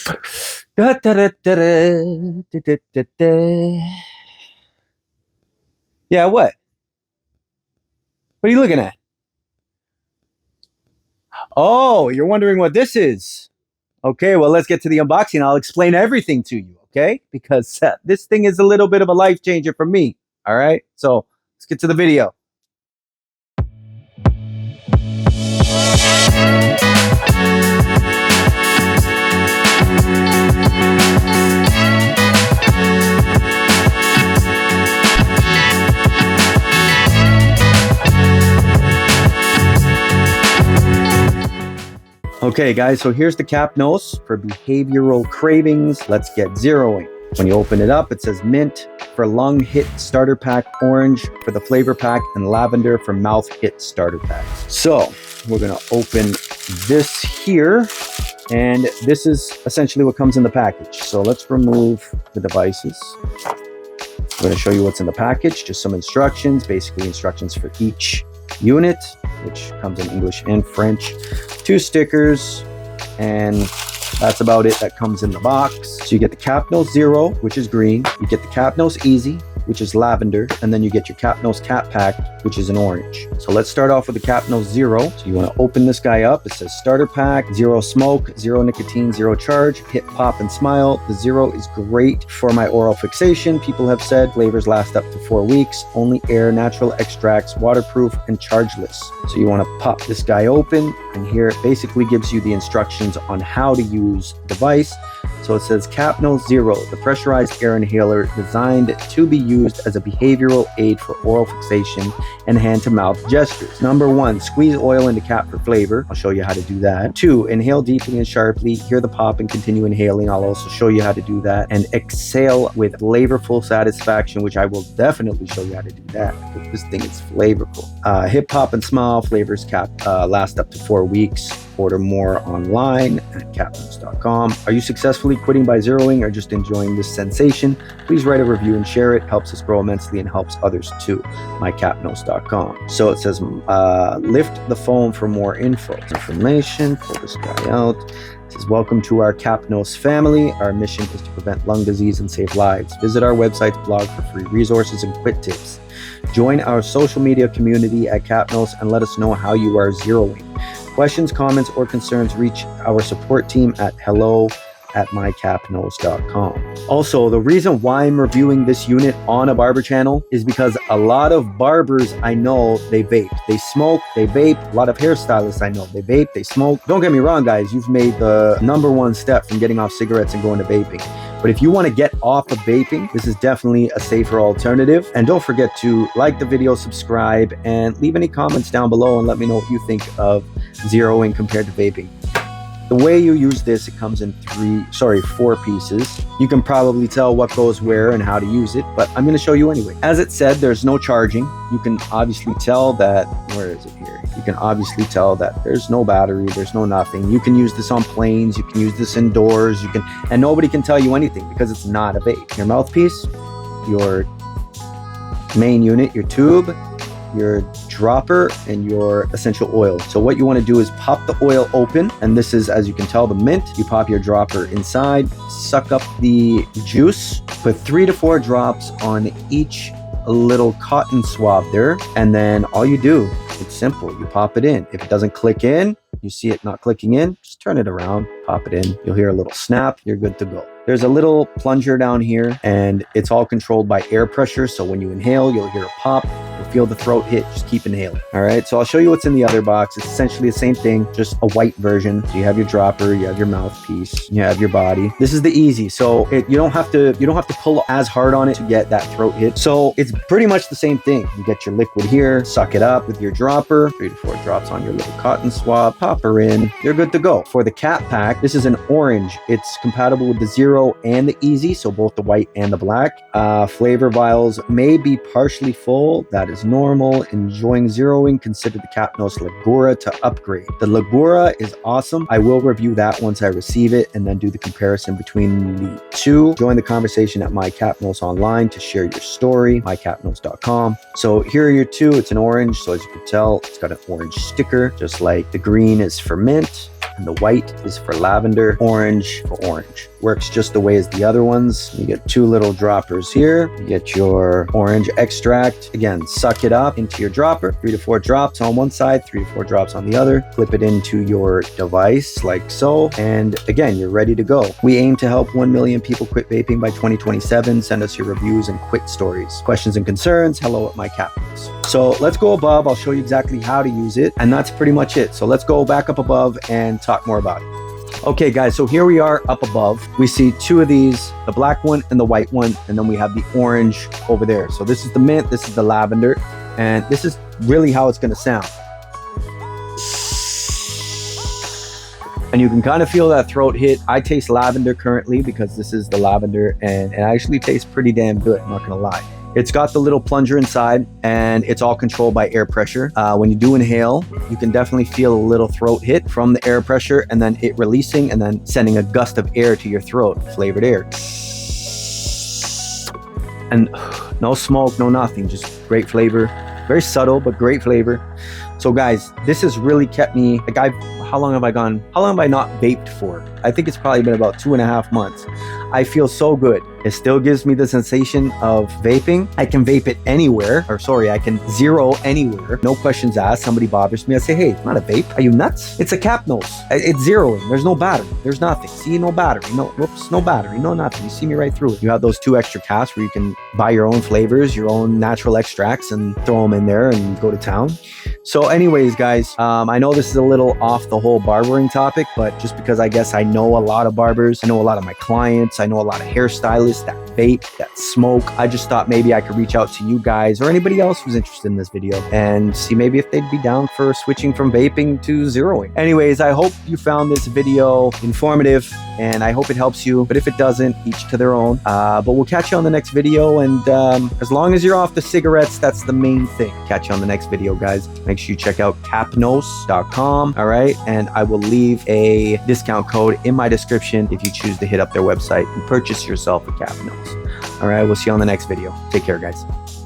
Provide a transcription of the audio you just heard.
Da, da, da, da, da, da, da, da. Yeah, what? What are you looking at? Oh, you're wondering what this is. Okay, well, let's get to the unboxing. I'll explain everything to you, okay? Because this thing is a little bit of a life changer for me, all right? So let's get to the video. Okay, guys, so here's the Capnos for behavioral cravings. Let's get zeroing. When you open it up, it says mint for lung hit starter pack, orange for the flavor pack, and lavender for mouth hit starter pack. So we're gonna open this here, and this is essentially what comes in the package. So let's remove the devices. I'm gonna show you what's in the package, just some instructions, basically instructions for each unit, which comes in English and French, 2 stickers, and that's about it that comes in the box. So you get the Capnos Zero, which is green, you get the Capnos Easy, which is lavender, and then you get your Capnos Cat Pack, which is an orange. So let's start off with the Capnos Zero. So you want to open this guy up. It says starter pack, 0 smoke, 0 nicotine, 0 charge, hit, pop, and smile. The Zero is great for my oral fixation. People have said flavors last up to 4 weeks, only air, natural extracts, waterproof, and chargeless. So you want to pop this guy open, and here it basically gives you the instructions on how to use the device. So it says Capnos Zero, the pressurized air inhaler designed to be used as a behavioral aid for oral fixation and hand-to-mouth gestures. Number 1, squeeze oil into cap for flavor. I'll show you how to do that. 2, inhale deeply and sharply. Hear the pop and continue inhaling. I'll also show you how to do that. And exhale with flavorful satisfaction, which I will definitely show you how to do that, because this thing is flavorful. Hip, pop, and smile. Flavors cap last up to 4 weeks. Order more online at Capnos.com. Are you successfully quitting by zeroing or just enjoying this sensation? Please write a review and share it. Helps us grow immensely and helps others too. MyCapnos.com. So it says lift the phone for more info. Information. Pull this guy out. It says, welcome to our Capnos family. Our mission is to prevent lung disease and save lives. Visit our website's blog for free resources and quit tips. Join our social media community at Capnos and let us know how you are zeroing. Questions, comments, or concerns, reach our support team at hello@mycapnos.com. Also, the reason why I'm reviewing this unit on a barber channel is because a lot of barbers I know, they vape, they smoke, they vape. A lot of hairstylists I know, they vape, they smoke. Don't get me wrong, guys, you've made the #1 step from getting off cigarettes and going to vaping. But if you want to get off of vaping, this is definitely a safer alternative. And don't forget to like the video, subscribe, and leave any comments down below and let me know what you think of zeroing compared to vaping. The way you use this, it comes in 4 pieces. You can probably tell what goes where and how to use it, but I'm going to show you anyway. As it said, there's no charging. You can obviously tell that, where is it here? You can obviously tell that there's no battery, there's no nothing. You can use this on planes, you can use this indoors, and nobody can tell you anything because it's not a vape. Your mouthpiece, your main unit, your tube, your dropper, and your essential oil. So what you want to do is pop the oil open, and this is, as you can tell, the mint. You pop your dropper inside, suck up the juice, put 3 to 4 drops on each little cotton swab there, and then all you do, it's simple, you pop it in. If it doesn't click in, you see it not clicking in, just turn it around, pop it in. You'll hear a little snap, you're good to go. There's a little plunger down here, and it's all controlled by air pressure. So when you inhale, you'll hear a pop, you'll feel the throat hit, just keep inhaling. All right, so I'll show you what's in the other box. It's essentially the same thing, just a white version. So you have your dropper, you have your mouthpiece, you have your body. This is the easy, so you don't have to pull as hard on it to get that throat hit. So it's pretty much the same thing. You get your liquid here, suck it up with your dropper, 3 to 4 drops on your little cotton swab, pop her in, you're good to go. For the cat pack, this is an orange. It's compatible with the Zero and the Easy, so both the white and the black. Flavor vials may be partially full. That is normal. Enjoying zeroing, consider the Capnos Ligura to upgrade. The Ligura is awesome. I will review that once I receive it and then do the comparison between the two. Join the conversation at MyCapnos online to share your story, mycapnos.com. So here are your two. It's an orange, so as you can tell, it's got an orange sticker, just like the green is for mint. and the white is for lavender, orange for orange. Works just the way as the other ones. You get 2 little droppers here. You get your orange extract. Again, suck it up into your dropper. 3 to 4 drops on one side, 3 to 4 drops on the other. Clip it into your device like so. And again, you're ready to go. We aim to help 1 million people quit vaping by 2027. Send us your reviews and quit stories. Questions and concerns, hello at my Capnos. So let's go above. I'll show you exactly how to use it. And that's pretty much it. So let's go back up above and talk more about it. Okay guys, so here we are up above. We see 2 of these, the black one and the white one, and then we have the orange over there. So this is the mint, this is the lavender, and this is really how it's gonna sound. And you can kind of feel that throat hit. I taste lavender currently because this is the lavender, and it actually tastes pretty damn good, I'm not gonna lie. It's got the little plunger inside, and it's all controlled by air pressure. When you do inhale, you can definitely feel a little throat hit from the air pressure, and then it releasing and then sending a gust of air to your throat, flavored air. And no smoke, no nothing, just great flavor. Very subtle, but great flavor. So guys, this has really kept me, like how long have I not vaped for? I think it's probably been about 2.5 months. I feel so good. It still gives me the sensation of vaping. I can vape it anywhere, or sorry, I can zero anywhere. No questions asked. Somebody bothers me, I say, hey, it's not a vape. Are you nuts? It's a Capnos. It's zeroing. There's no battery. There's nothing. See, no battery. No, whoops, no battery. No nothing. You see me right through it. You have those 2 extra caps where you can buy your own flavors, your own natural extracts, and throw them in there and go to town. So anyways, guys, I know this is a little off the whole barbering topic, but just because I guess I know a lot of barbers, I know a lot of my clients, I know a lot of hairstylists that vape, that smoke. I just thought maybe I could reach out to you guys or anybody else who's interested in this video and see maybe if they'd be down for switching from vaping to zeroing. Anyways, I hope you found this video informative and I hope it helps you, but if it doesn't, each to their own. But we'll catch you on the next video, and as long as you're off the cigarettes, that's the main thing. Catch you on the next video, guys. Make sure you check out capnos.com, all right? And I will leave a discount code in my description if you choose to hit up their website and purchase yourself a Capnos. All right, we'll see you on the next video. Take care, guys.